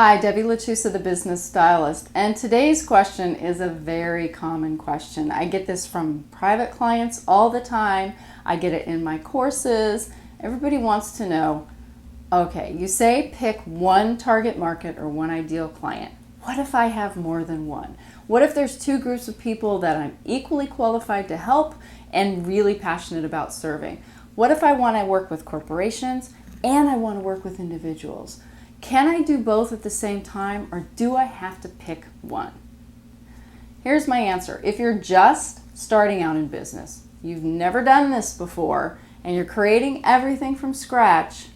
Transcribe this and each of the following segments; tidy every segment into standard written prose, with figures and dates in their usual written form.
Hi, Debbie LaChusa, the business stylist, and today's question is a very common question. I get this from private clients all the time. I get it in my courses. Everybody wants to know, okay, you say pick one target market or one ideal client. What if I have more than one? What if there's two groups of people that I'm equally qualified to help and really passionate about serving? What if I want to work with corporations and I want to work with individuals? Can I do both at the same time, or do I have to pick one? Here's my answer. If you're just starting out in business, you've never done this before, and you're creating everything from scratch,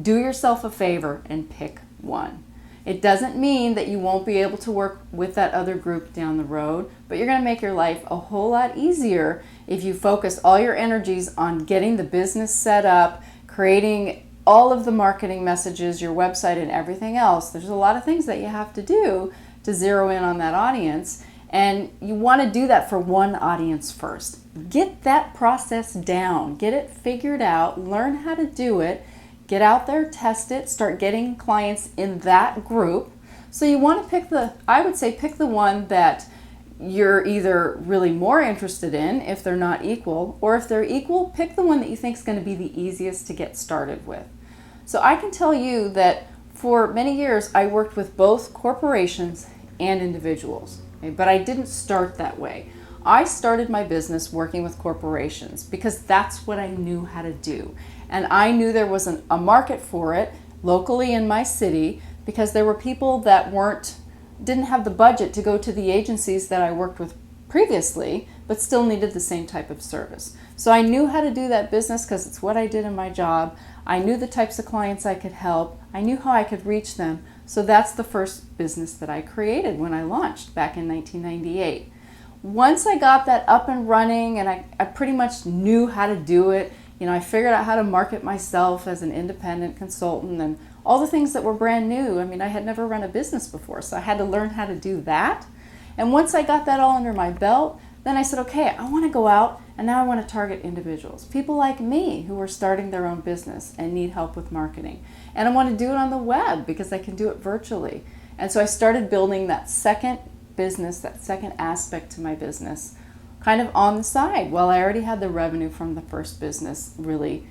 do yourself a favor and pick one. It doesn't mean that you won't be able to work with that other group down the road, but you're going to make your life a whole lot easier if you focus all your energies on getting the business set up, creating all of the marketing messages, your website, and everything else. There's a lot of things that you have to do to zero in on that audience, and you want to do that for one audience first. Get that process down, get it figured out, learn how to do it, get out there, test it, start getting clients in that group. So you want to pick pick the one that you're either really more interested in if they're not equal, or if they're equal, pick the one that you think is going to be the easiest to get started with. So I can tell you that for many years I worked with both corporations and individuals, okay? But I didn't start that way. I started my business working with corporations because that's what I knew how to do. And I knew there was a market for it locally in my city because there were people that didn't have the budget to go to the agencies that I worked with previously, but still needed the same type of service. So I knew how to do that business because it's what I did in my job. I knew the types of clients I could help. I knew how I could reach them. So that's the first business that I created when I launched back in 1998. Once I got that up and running and I pretty much knew how to do it, I figured out how to market myself as an independent consultant and all the things that were brand new. I had never run a business before, so I had to learn how to do that. And once I got that all under my belt, then I said, okay, I want to go out and now I want to target individuals, people like me who are starting their own business and need help with marketing. And I want to do it on the web because I can do it virtually. And so I started building that second business, that second aspect to my business, kind of on the side while I already had the revenue from the first business really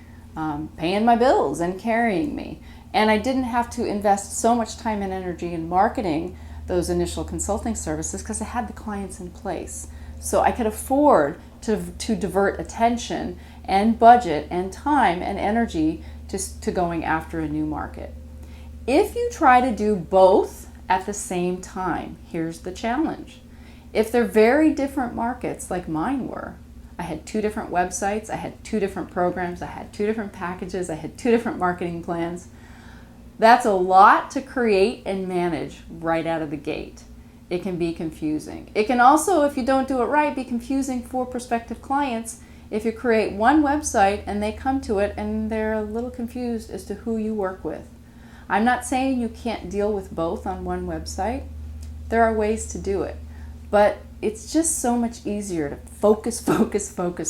paying my bills and carrying me. And I didn't have to invest so much time and energy in marketing those initial consulting services because I had the clients in place. So I could afford to divert attention and budget and time and energy to going after a new market. If you try to do both at the same time, here's the challenge. If they're very different markets like mine were, I had two different websites, I had two different programs, I had two different packages, I had two different marketing plans. That's a lot to create and manage right out of the gate. It can be confusing. It can also, if you don't do it right, be confusing for prospective clients if you create one website and they come to it and they're a little confused as to who you work with. I'm not saying you can't deal with both on one website. There are ways to do it. But it's just so much easier to focus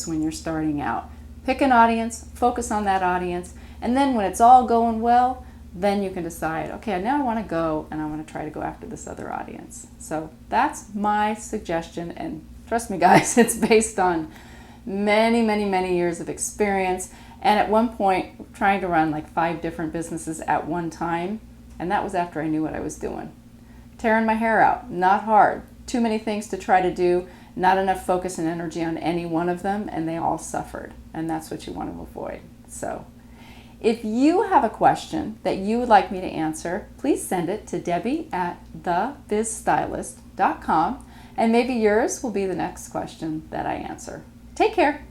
when you're starting out. Pick an audience, focus on that audience, and then when it's all going well, then you can decide, okay, now I want to go and I want to try to go after this other audience. So that's my suggestion, and trust me guys, it's based on many years of experience, and at one point trying to run like 5 different businesses at one time, and that was after I knew what I was doing. Tearing my hair out, not hard. Too many things to try to do, not enough focus and energy on any one of them, and they all suffered, and that's what you want to avoid. So if you have a question that you would like me to answer, please send it to debbie@thebizstylist.com, and maybe yours will be the next question that I answer. Take care.